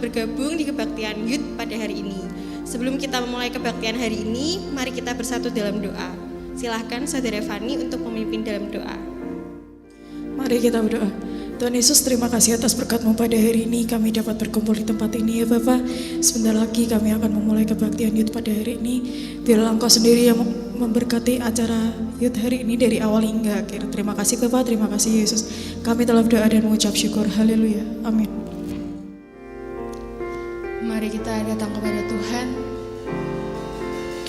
bergabung di kebaktian Youth pada hari ini. Sebelum kita memulai kebaktian hari ini, mari kita bersatu dalam doa. Silahkan Saudara Fani untuk memimpin dalam doa. Mari kita berdoa. Tuhan Yesus, terima kasih atas berkat-Mu pada hari ini. Kami dapat berkumpul di tempat ini ya Bapa. Sebentar lagi kami akan memulai kebaktian Youth pada hari ini. Biarlah Engkau sendiri yang memberkati acara Youth hari ini dari awal hingga akhir. Terima kasih Bapa, terima kasih Yesus. Kami telah berdoa dan mengucap syukur. Haleluya. Amin. Mari kita datang kepada Tuhan.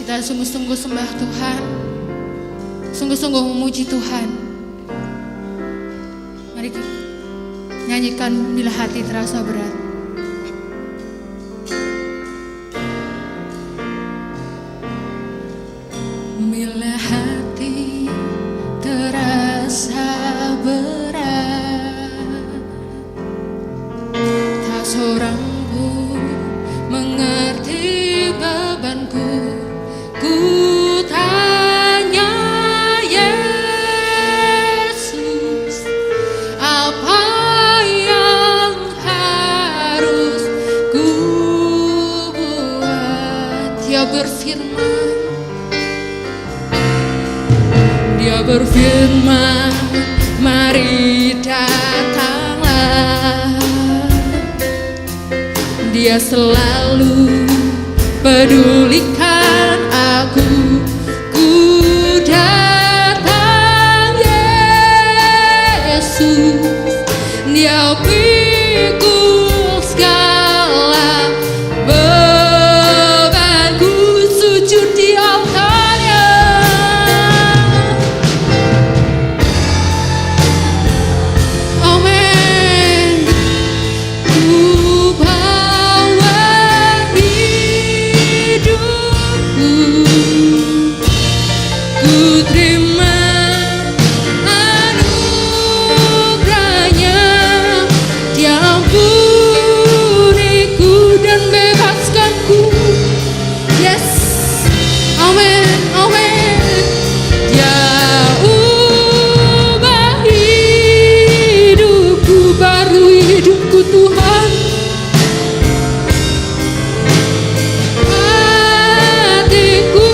Kita sungguh-sungguh sembah Tuhan. Sungguh-sungguh memuji Tuhan. Mari kita nyanyikan bila hati terasa berat. Bila hati terasa berat, tak seorang pun mengerti bebanku. Ku tanya Yesus, apa yang harus ku buat? Dia berfirman, mari datanglah. Dia selalu pedulikan aku. Ku datang Yesus, Dia pikul segala bebanku. Sujud di altarnya. Amin. Ku bawa hidupku, ku terima anugerahnya. Dia ampuniku dan bebaskanku. Yes, amin, amin. Dia ubah hidupku, baru hidupku Tuhan. Hatiku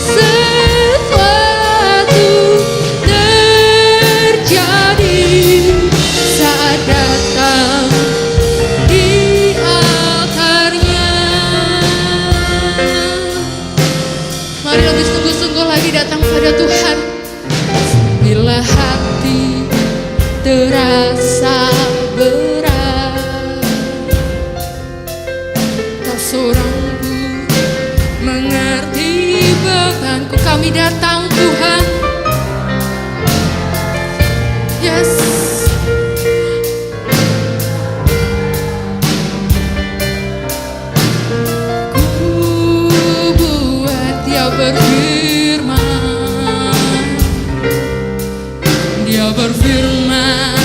sesuatu terjadi saat datang di altarnya. Mari lebih sungguh-sungguh lagi datang pada Tuhan. Bila hati terasa berat, tak seorang pun mengerti bebanku. Kami datang Tuhan. Yes. Ku buat Dia berfirman. Dia berfirman,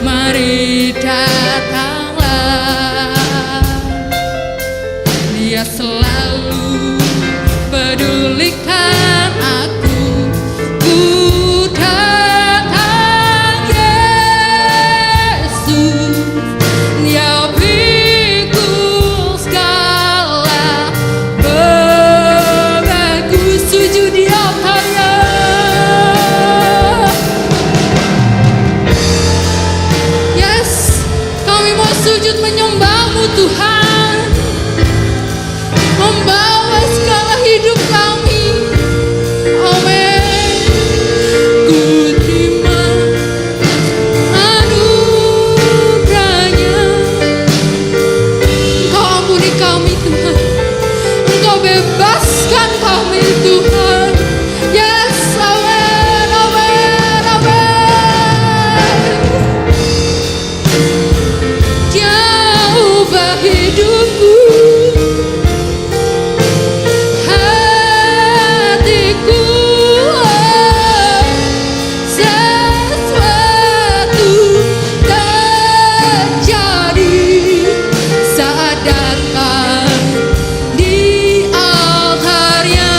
mari datanglah. Dia selalu pedulikan aku. Ku datang Yesus, Dia pikul segala bebanku. Sujud di altarnya. Yes, kami mau sujud menyembah-Mu Tuhan. Membawa segala hidup kami. Amin. Ku terima anugerahnya. Engkau ampuni kami Tuhan. Engkau bebaskan kami Tuhan. Yes, amin, amin, amin. Dia ubah hidupku. Hatiku sesuatu terjadi saat datang di altarnya.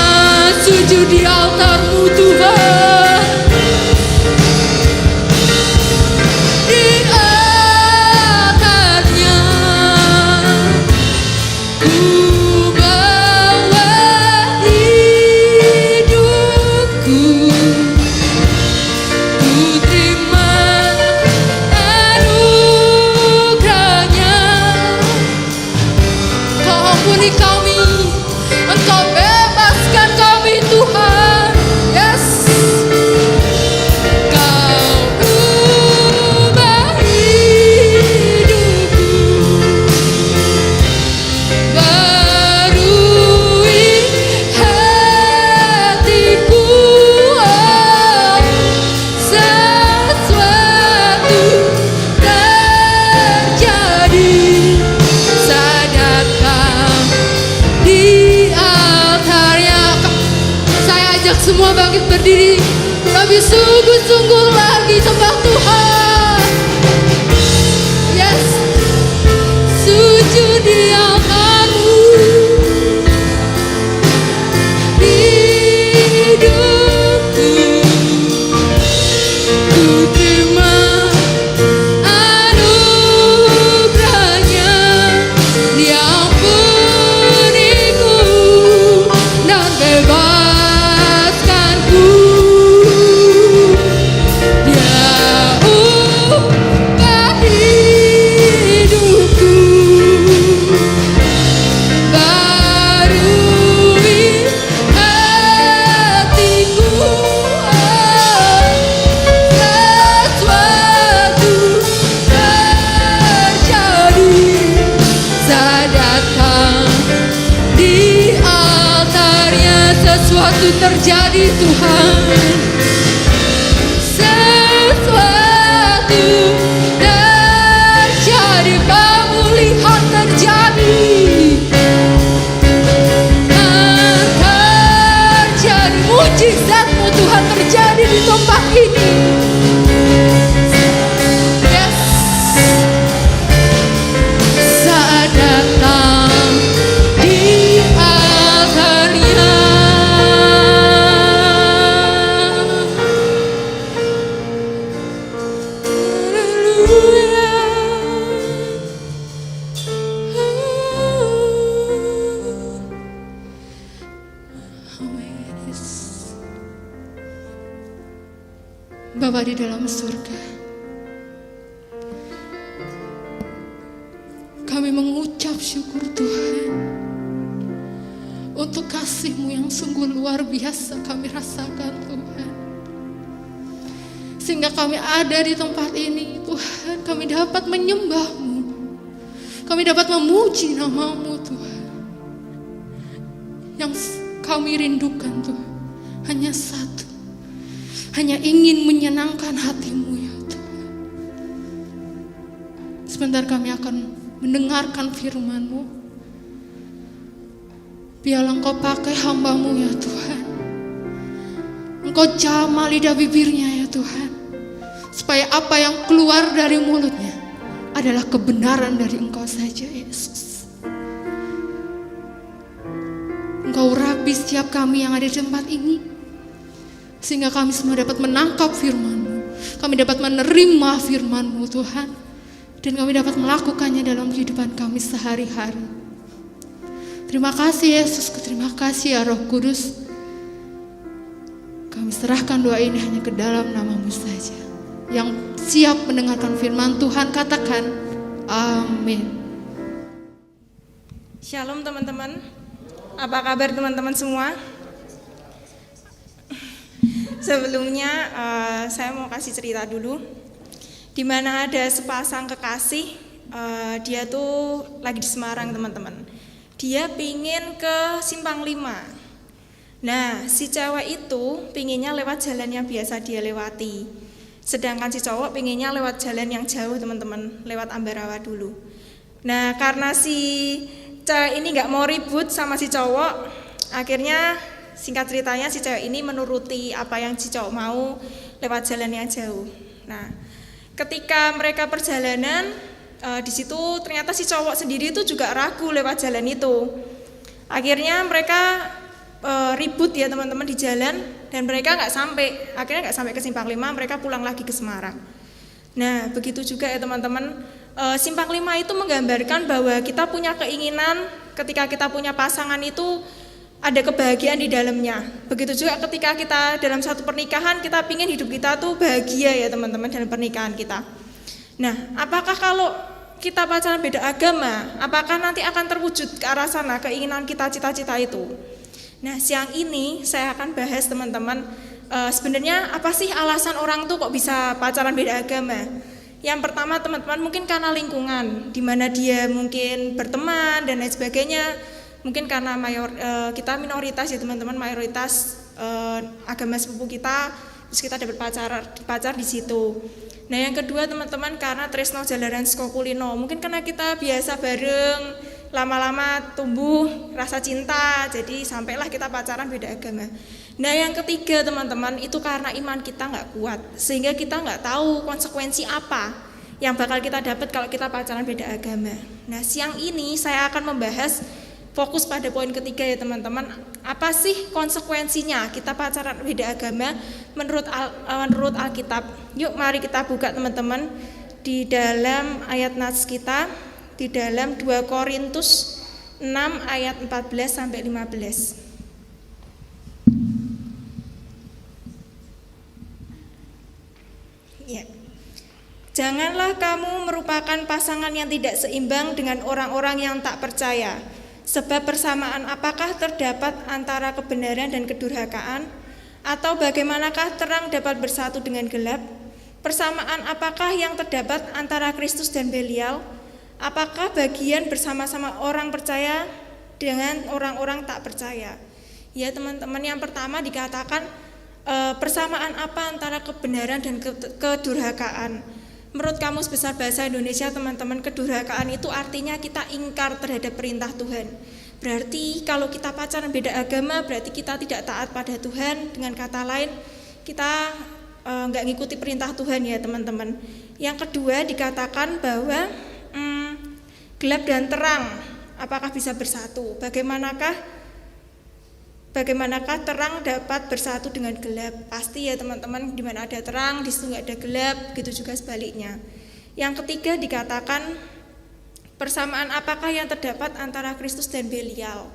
Semua bangkit berdiri, kami sungguh-sungguh lagi sembah Tuhan. Yes, sujud di hadapan-Mu, hidupku ku terima anugerah-Nya, diampuniku dan bebas. Sesuatu terjadi Tuhan, sesuatu terjadi, pemulihan terjadi, terjadi, mujizat-Mu Tuhan terjadi di tempat ini. Yes, saat datang di altar-Nya. Bapa di dalam surga, kami mengucap syukur Tuhan untuk kasih-Mu yang sungguh luar biasa kami rasakan Tuhan. Sehingga kami ada di tempat ini Tuhan, kami dapat menyembah-Mu, kami dapat memuji nama-Mu Tuhan. Yang kami rindukan Tuhan hanya satu, hanya ingin menyenangkan hati-Mu ya Tuhan. Sebentar kami akan mendengarkan firman-Mu. Biarlah Engkau pakai hamba-Mu ya Tuhan. Engkau jamah lidah bibirnya ya Tuhan, supaya apa yang keluar dari mulutnya adalah kebenaran dari Engkau saja Yesus. Engkau urapi setiap kami yang ada di tempat ini, sehingga kami semua dapat menangkap firman-Mu, kami dapat menerima firman-Mu Tuhan, dan kami dapat melakukannya dalam kehidupan kami sehari-hari. Terima kasih Yesus, terima kasih ya Roh Kudus. Kami serahkan doa ini hanya ke dalam nama-Mu saja. Yang siap mendengarkan firman Tuhan katakan amin. Shalom teman-teman. Apa kabar teman-teman semua? Sebelumnya saya mau kasih cerita dulu. Di mana ada sepasang kekasih, dia tuh lagi di Semarang teman-teman. Dia pingin ke Simpang 5. Nah, si cewek itu pinginnya lewat jalan yang biasa dia lewati. Sedangkan si cowok pinginnya lewat jalan yang jauh teman-teman, lewat Ambarawa dulu. Nah, karena si cewek ini gak mau ribut sama si cowok, akhirnya singkat ceritanya si cewek ini menuruti apa yang si cowok mau lewat jalan yang jauh. Nah, ketika mereka perjalanan, di situ ternyata si cowok sendiri itu juga ragu lewat jalan itu. Akhirnya mereka ribut ya teman-teman di jalan, dan mereka akhirnya nggak sampai ke Simpang 5, mereka pulang lagi ke Semarang. Nah, begitu juga ya teman-teman, Simpang 5 itu menggambarkan bahwa kita punya keinginan ketika kita punya pasangan itu ada kebahagiaan di dalamnya. Begitu juga ketika kita dalam satu pernikahan, kita ingin hidup kita tuh bahagia ya teman-teman dalam pernikahan kita. Nah, apakah kalau kita pacaran beda agama, apakah nanti akan terwujud ke arah sana keinginan kita, cita-cita itu? Nah, siang ini saya akan bahas teman-teman, sebenarnya apa sih alasan orang tuh kok bisa pacaran beda agama? Yang pertama teman-teman mungkin karena lingkungan, di mana dia mungkin berteman dan lain sebagainya. Mungkin karena kita minoritas ya teman-teman, mayoritas agama sepupu kita, terus kita dapat pacar di situ. Nah yang kedua teman-teman karena tresno jalaran saka kulino, mungkin karena kita biasa bareng, lama-lama tumbuh rasa cinta, jadi sampailah kita pacaran beda agama. Nah yang ketiga teman-teman itu karena iman kita nggak kuat, sehingga kita nggak tahu konsekuensi apa yang bakal kita dapat kalau kita pacaran beda agama. Nah siang ini saya akan membahas fokus pada poin ketiga ya teman-teman, apa sih konsekuensinya kita pacaran beda agama menurut Alkitab. Yuk mari kita buka teman-teman di dalam ayat nats kita, di dalam 2 Korintus 6 ayat 14 sampai 15. Ya. Janganlah kamu merupakan pasangan yang tidak seimbang dengan orang-orang yang tak percaya. Sebab persamaan apakah terdapat antara kebenaran dan kedurhakaan? Atau bagaimanakah terang dapat bersatu dengan gelap? Persamaan apakah yang terdapat antara Kristus dan Belial? Apakah bagian bersama-sama orang percaya dengan orang-orang tak percaya? Ya teman-teman, yang pertama dikatakan persamaan apa antara kebenaran dan kedurhakaan. Menurut Kamus Besar Bahasa Indonesia teman-teman, kedurhakaan itu artinya kita ingkar terhadap perintah Tuhan. Berarti kalau kita pacaran beda agama berarti kita tidak taat pada Tuhan. Dengan kata lain kita nggak ngikuti perintah Tuhan ya teman-teman. Yang kedua dikatakan bahwa gelap dan terang apakah bisa bersatu? Bagaimanakah terang dapat bersatu dengan gelap? Pasti ya teman-teman, di mana ada terang, di situ nggak ada gelap, gitu juga sebaliknya. Yang ketiga dikatakan persamaan apakah yang terdapat antara Kristus dan Belial.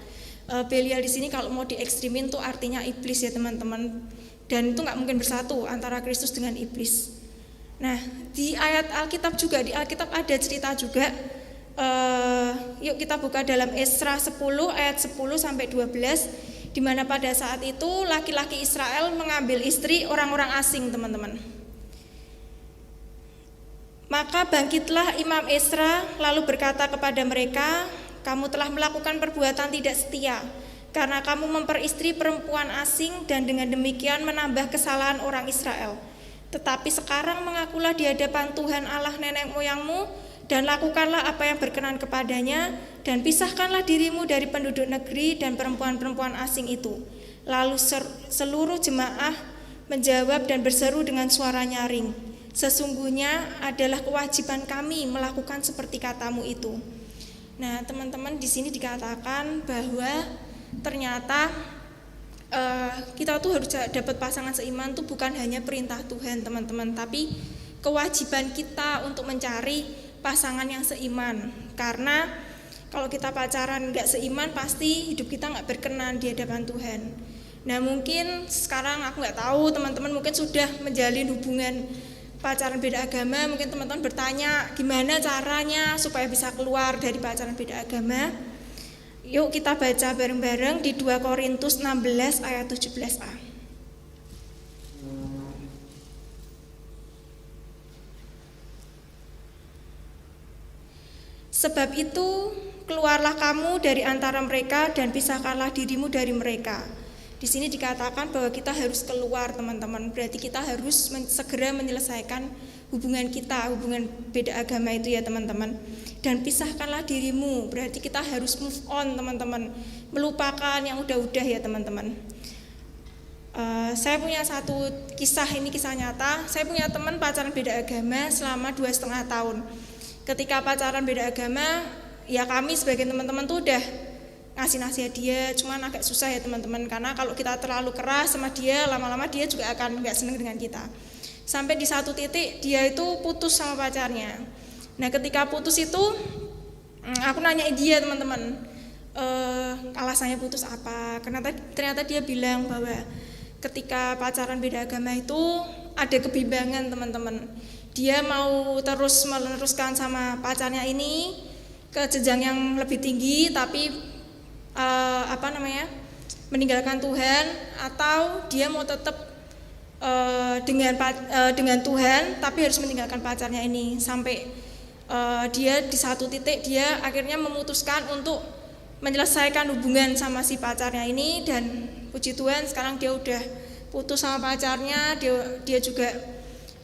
Belial di sini kalau mau diekstrimin tuh artinya iblis ya teman-teman, dan itu nggak mungkin bersatu antara Kristus dengan iblis. Nah di ayat Alkitab juga, di Alkitab ada cerita juga. Yuk kita buka dalam Esra 10 ayat 10 sampai 12. Di mana pada saat itu laki-laki Israel mengambil istri orang-orang asing teman-teman. Maka bangkitlah Imam Esra lalu berkata kepada mereka, kamu telah melakukan perbuatan tidak setia karena kamu memperistri perempuan asing dan dengan demikian menambah kesalahan orang Israel. Tetapi sekarang mengakulah di hadapan Tuhan Allah nenek moyangmu dan lakukanlah apa yang berkenan kepadanya, dan pisahkanlah dirimu dari penduduk negeri dan perempuan-perempuan asing itu. Lalu seluruh jemaah menjawab dan berseru dengan suara nyaring, sesungguhnya adalah kewajiban kami melakukan seperti katamu itu. Nah teman-teman, di sini dikatakan bahwa ternyata kita tuh harus dapat pasangan seiman tuh bukan hanya perintah Tuhan teman-teman, tapi kewajiban kita untuk mencari pasangan yang seiman. Karena kalau kita pacaran nggak seiman pasti hidup kita nggak berkenan di hadapan Tuhan. Nah mungkin sekarang aku nggak tahu teman-teman mungkin sudah menjalin hubungan pacaran beda agama. Mungkin teman-teman bertanya gimana caranya supaya bisa keluar dari pacaran beda agama. Yuk kita baca bareng-bareng di 2 Korintus 16 ayat 17a. Sebab itu keluarlah kamu dari antara mereka dan pisahkanlah dirimu dari mereka. Di sini dikatakan bahwa kita harus keluar teman-teman. Berarti kita harus segera menyelesaikan hubungan kita, hubungan beda agama itu ya teman-teman. Dan pisahkanlah dirimu. Berarti kita harus move on teman-teman. Melupakan yang udah-udah ya teman-teman. Saya punya satu kisah, ini kisah nyata. Saya punya teman pacaran beda agama selama 2,5 tahun. Ketika pacaran beda agama, ya kami sebagai teman-teman tuh udah ngasih nasihat dia, cuman agak susah ya teman-teman, karena kalau kita terlalu keras sama dia, lama-lama dia juga akan nggak seneng dengan kita. Sampai di satu titik dia itu putus sama pacarnya. Nah ketika putus itu aku nanyain dia teman-teman, alasannya putus apa, karena ternyata dia bilang bahwa ketika pacaran beda agama itu ada kebimbangan teman-teman. Dia mau terus meneruskan sama pacarnya ini ke jenjang yang lebih tinggi, tapi meninggalkan Tuhan, atau dia mau tetap dengan Tuhan tapi harus meninggalkan pacarnya ini. Sampai dia di satu titik dia akhirnya memutuskan untuk menyelesaikan hubungan sama si pacarnya ini, dan puji Tuhan sekarang dia udah putus sama pacarnya, dia juga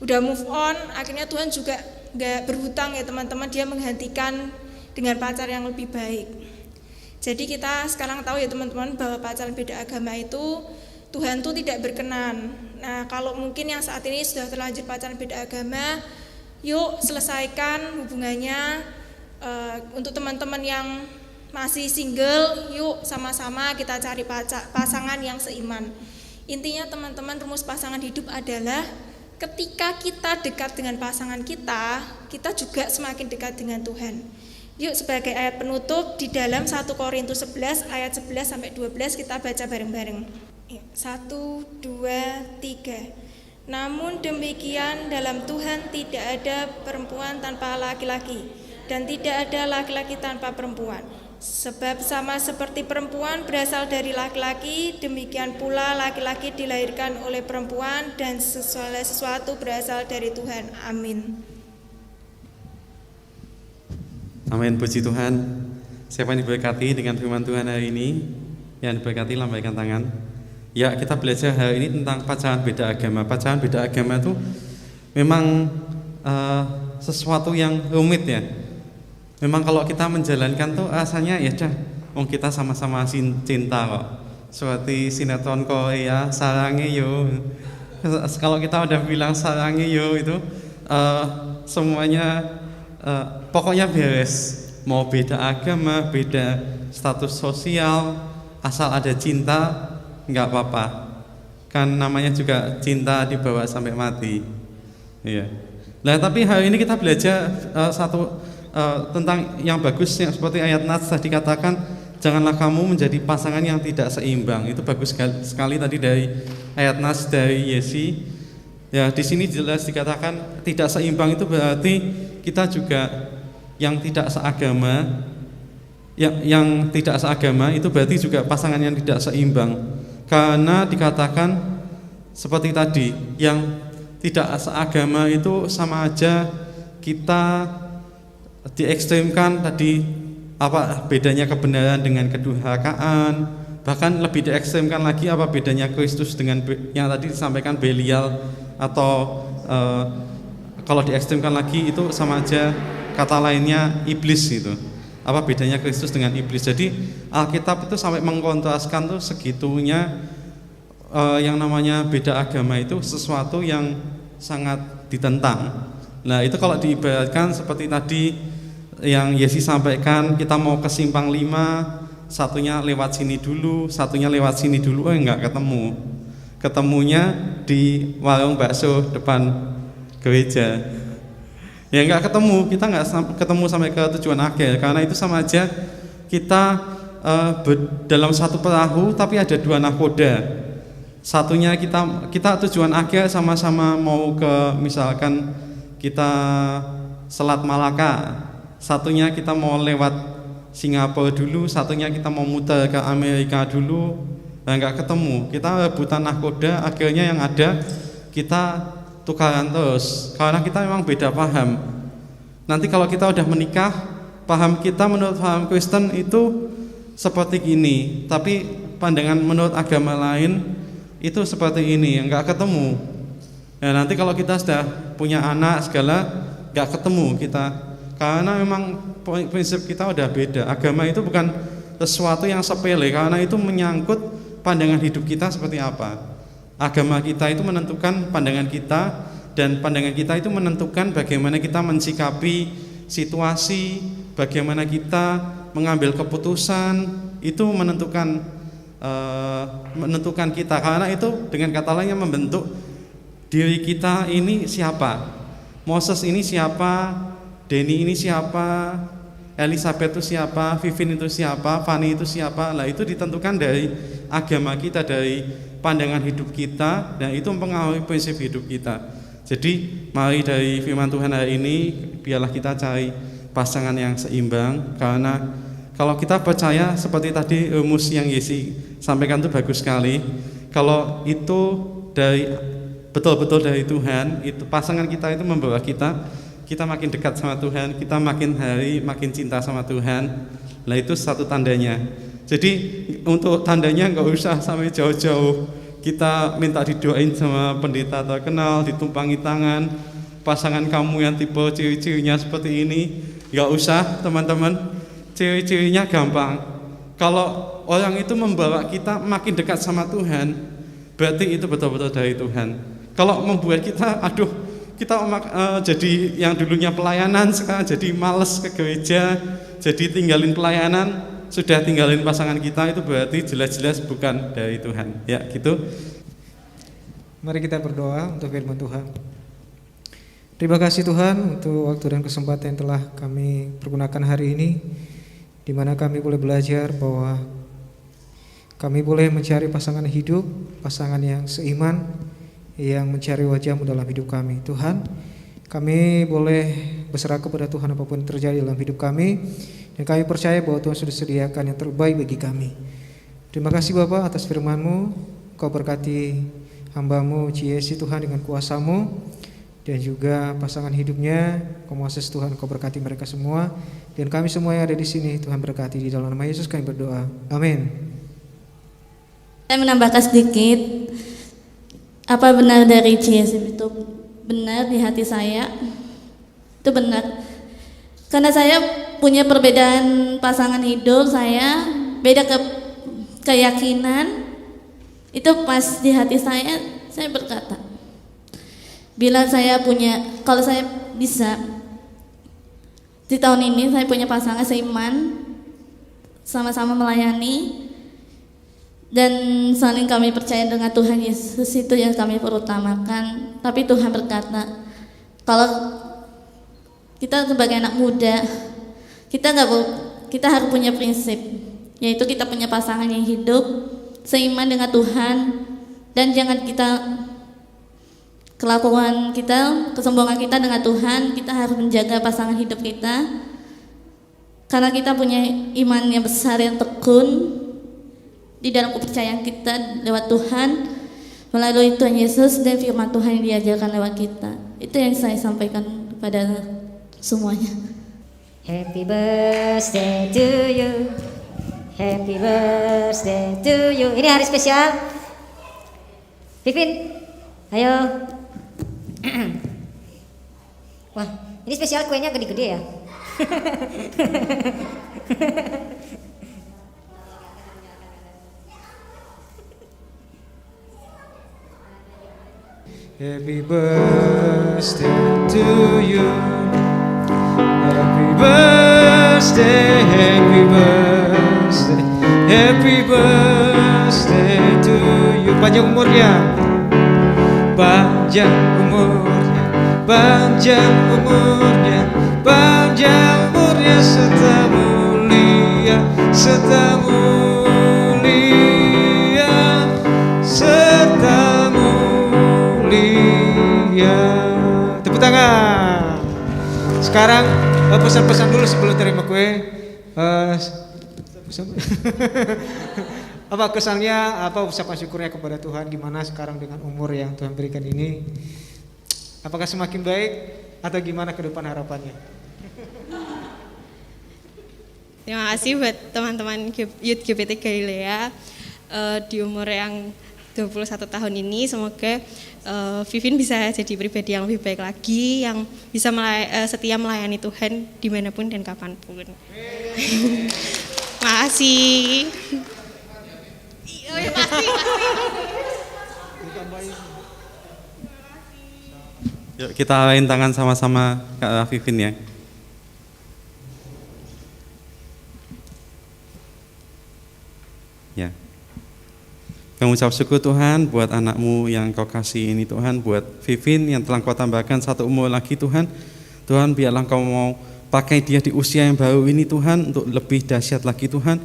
udah move on. Akhirnya Tuhan juga gak berhutang ya teman-teman, dia menggantikan dengan pacar yang lebih baik. Jadi kita sekarang tahu ya teman-teman bahwa pacaran beda agama itu Tuhan tuh tidak berkenan. Nah kalau mungkin yang saat ini sudah terlanjur pacaran beda agama, yuk selesaikan hubungannya. Untuk teman-teman yang masih single, yuk sama-sama kita cari pasangan yang seiman. Intinya teman-teman, rumus pasangan hidup adalah ketika kita dekat dengan pasangan kita juga semakin dekat dengan Tuhan. Yuk sebagai ayat penutup di dalam 1 Korintus 11 ayat 11 sampai 12 kita baca bareng-bareng. 1, 2, 3. Namun demikian dalam Tuhan tidak ada perempuan tanpa laki-laki, dan tidak ada laki-laki tanpa perempuan. Sebab sama seperti perempuan berasal dari laki-laki, demikian pula laki-laki dilahirkan oleh perempuan, dan segala sesuatu berasal dari Tuhan. Amin. Amin, puji Tuhan. Siapa yang diberkati dengan firman Tuhan hari ini? Yang diberkati lambaikan tangan. Ya, kita belajar hari ini tentang pacaran beda agama. Pacaran beda agama itu memang sesuatu yang rumit ya. Memang kalau kita menjalankan tuh rasanya ya wong kita sama-sama cinta kok. Seperti sinetron Korea, sarange yo. Kalau kita udah bilang sarange yo itu semuanya pokoknya beres. Mau beda agama, beda status sosial, asal ada cinta nggak apa-apa. Kan namanya juga cinta dibawa sampai mati. Iya. Nah, tapi hari ini kita belajar tentang yang bagus, yang seperti ayat Nats tadi katakan, janganlah kamu menjadi pasangan yang tidak seimbang. Itu bagus sekali tadi dari ayat Nats dari Yesi. Ya, di sini jelas dikatakan tidak seimbang itu berarti kita juga yang tidak seagama. Yang tidak seagama itu berarti juga pasangan yang tidak seimbang. Karena dikatakan seperti tadi, yang tidak seagama itu sama aja kita diekstrimkan tadi, apa bedanya kebenaran dengan kedurhakaan, bahkan lebih diekstrimkan lagi apa bedanya Kristus dengan yang tadi disampaikan Belial, atau kalau diekstrimkan lagi itu sama aja kata lainnya iblis gitu. Apa bedanya Kristus dengan iblis? Jadi Alkitab itu sampai mengkontraskan tuh segitunya, yang namanya beda agama itu sesuatu yang sangat ditentang. Nah itu kalau diibaratkan seperti tadi yang Yesi sampaikan, kita mau ke simpang 5, satunya lewat sini dulu, satunya lewat sini dulu, enggak ketemu. Ketemunya di warung bakso depan gereja. Ya enggak ketemu, kita enggak ketemu sampai ke tujuan akhir, karena itu sama aja kita dalam satu perahu tapi ada dua nahkoda. Satunya kita tujuan akhir sama-sama mau ke, misalkan kita Selat Malaka, satunya kita mau lewat Singapura dulu, satunya kita mau muter ke Amerika dulu. Nah, enggak ketemu, kita rebutan nahkoda, akhirnya yang ada kita tukaran terus, karena kita memang beda paham. Nanti kalau kita udah menikah, paham kita menurut paham Kristen itu seperti gini, tapi pandangan menurut agama lain itu seperti ini, enggak ketemu. Nah, nanti kalau kita sudah punya anak segala, enggak ketemu kita, karena memang prinsip kita udah beda. Agama itu bukan sesuatu yang sepele, karena itu menyangkut pandangan hidup kita seperti apa. Agama kita itu menentukan pandangan kita, dan pandangan kita itu menentukan bagaimana kita mensikapi situasi, bagaimana kita mengambil keputusan, itu menentukan kita, karena itu dengan kata lainnya membentuk diri kita ini siapa. Moses ini siapa, Denny ini siapa, Elizabeth itu siapa, Vivin itu siapa, Fanny itu siapa. Lah itu ditentukan dari agama kita, dari pandangan hidup kita, dan itu mempengaruhi prinsip hidup kita. Jadi mari dari firman Tuhan hari ini biarlah kita cari pasangan yang seimbang, karena kalau kita percaya seperti tadi rumus yang Yesi sampaikan itu bagus sekali. Kalau itu dari betul-betul dari Tuhan, itu pasangan kita itu membawa kita makin dekat sama Tuhan, kita makin hari makin cinta sama Tuhan. Nah itu satu tandanya. Jadi untuk tandanya nggak usah sampai jauh-jauh kita minta didoain sama pendeta terkenal, ditumpangi tangan. Pasangan kamu yang tipe ciri-cirinya seperti ini, nggak usah teman-teman. Ciri-cirinya gampang. Kalau orang itu membawa kita makin dekat sama Tuhan, berarti itu betul-betul dari Tuhan. Kalau membuat kita, kita jadi yang dulunya pelayanan sekarang jadi males ke gereja, jadi tinggalin pelayanan, sudah tinggalin pasangan kita, itu berarti jelas-jelas bukan dari Tuhan. Ya, gitu. Mari kita berdoa untuk firman Tuhan. Terima kasih Tuhan untuk waktu dan kesempatan yang telah kami pergunakan hari ini, di mana kami boleh belajar bahwa kami boleh mencari pasangan hidup, pasangan yang seiman, yang mencari wajah-Mu dalam hidup kami. Tuhan, kami boleh berserah kepada Tuhan apapun yang terjadi dalam hidup kami, dan kami percaya bahwa Tuhan sudah sediakan yang terbaik bagi kami. Terima kasih Bapa atas firman-Mu. Kau berkati hamba-Mu Ciesi Tuhan dengan kuasa-Mu, dan juga pasangan hidupnya. Kau Moses Tuhan, Kau berkati mereka semua, dan kami semua yang ada di sini Tuhan berkati. Di dalam nama Yesus kami berdoa. Amin. Saya menambahkan sedikit. Apa benar dari Ciesi itu benar di hati saya? Itu benar. Karena saya punya perbedaan pasangan hidup, saya beda keyakinan. Itu pas di hati saya berkata, bila saya punya, kalau saya bisa di tahun ini saya punya pasangan seiman, sama-sama melayani, dan saling kami percaya dengan Tuhan Yesus, itu yang kami perutamakan. Tapi Tuhan berkata, kalau kita sebagai anak muda, kita harus punya prinsip, yaitu kita punya pasangan yang hidup seiman dengan Tuhan, dan jangan kita kelakuan kita, kesombongan kita dengan Tuhan. Kita harus menjaga pasangan hidup kita, karena kita punya iman yang besar, yang tekun di dalam kepercayaan kita lewat Tuhan, melalui Tuhan Yesus dan firman Tuhan yang diajarkan lewat kita. Itu yang saya sampaikan kepada semuanya. Happy birthday to you, happy birthday to you. Ini hari spesial. Vivin, ayo. Wah, ini spesial, kuenya gede-gede ya. Happy birthday to you. Happy birthday, happy birthday, happy birthday to you. Panjang umurnya, panjang umurnya, panjang umurnya, panjang umurnya, serta mulia, serta mulia, serta mulia. Tepuk tangan. Sekarang pesan-pesan dulu sebelum terima kue. Apa kesannya, apa ucapan syukurnya kepada Tuhan, gimana sekarang dengan umur yang Tuhan berikan ini? Apakah semakin baik atau gimana ke depan harapannya? Terima kasih buat teman-teman Youth GPT Galilea di umur yang 21 tahun ini. Semoga Vivin bisa jadi pribadi yang lebih baik lagi, yang bisa setia melayani Tuhan dimanapun dan kapanpun. Makasih. Yuk kita arahin tangan sama-sama ke arah Vivin ya. Ya. Kami ucap syukur Tuhan buat anakmu yang Kau kasih ini Tuhan, buat Vivin yang telah Kau tambahkan satu umur lagi Tuhan. Tuhan, biarlah Engkau mau pakai dia di usia yang baru ini Tuhan, untuk lebih dahsyat lagi Tuhan.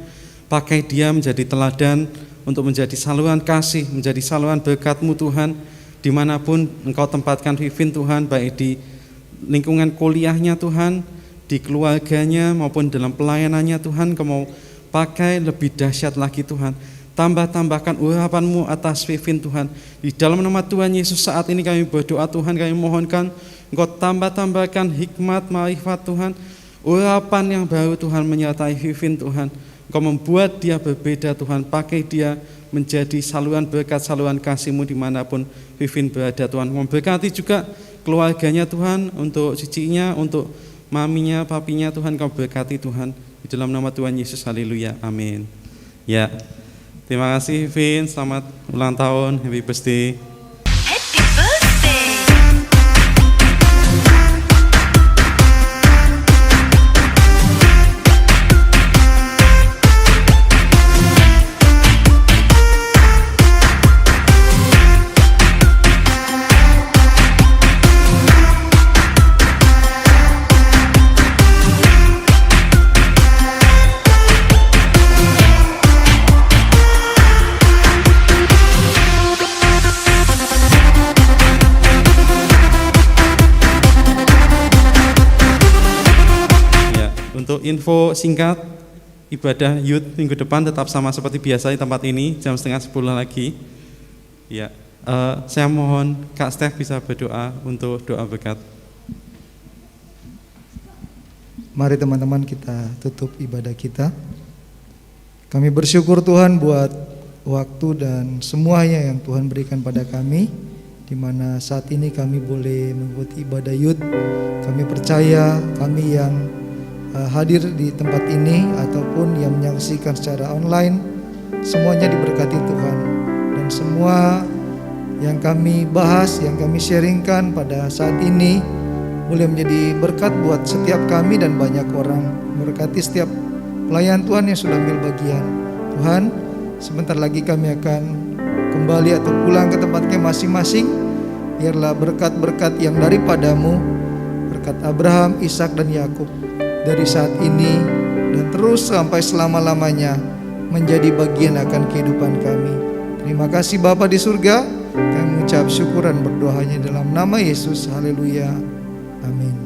Pakai dia menjadi teladan, untuk menjadi saluran kasih, menjadi saluran berkat-Mu Tuhan, dimanapun Engkau tempatkan Vivin Tuhan, baik di lingkungan kuliahnya Tuhan, di keluarganya maupun dalam pelayanannya Tuhan. Engkau mau pakai lebih dahsyat lagi Tuhan. Tambahkan urapan-Mu atas Vivin Tuhan. Di dalam nama Tuhan Yesus saat ini kami berdoa Tuhan, kami mohonkan Engkau tambahkan hikmat, marifat Tuhan, urapan yang baru Tuhan menyertai Vivin Tuhan. Engkau membuat dia berbeda Tuhan, pakai dia menjadi saluran berkat, saluran kasih-Mu dimanapun Vivin berada Tuhan. Memberkati juga keluarganya Tuhan, untuk cicinya, untuk maminya, papinya Tuhan, Kau berkati Tuhan. Di dalam nama Tuhan Yesus, haleluya, amin. Ya, terima kasih Vivin, selamat ulang tahun, happy birthday. Untuk info singkat, ibadah youth minggu depan tetap sama seperti biasa di tempat ini, jam 9:30 lagi. Ya, saya mohon Kak Steph bisa berdoa untuk doa berkat. Mari teman-teman kita tutup ibadah kita. Kami bersyukur Tuhan buat waktu dan semuanya yang Tuhan berikan pada kami, di mana saat ini kami boleh mengikuti ibadah youth. Kami percaya kami yang hadir di tempat ini ataupun yang menyaksikan secara online, semuanya diberkati Tuhan. Dan semua yang kami bahas, yang kami sharingkan pada saat ini boleh menjadi berkat buat setiap kami dan banyak orang. Memberkati setiap pelayan Tuhan yang sudah ambil bagian. Tuhan, sebentar lagi kami akan kembali atau pulang ke tempatnya masing-masing. Biarlah berkat-berkat yang daripada-Mu, berkat Abraham, Ishak dan Yakub, dari saat ini dan terus sampai selama-lamanya menjadi bagian akan kehidupan kami. Terima kasih Bapa di surga. Kami mengucap syukur dan berdoa hanya dalam nama Yesus. Haleluya. Amin.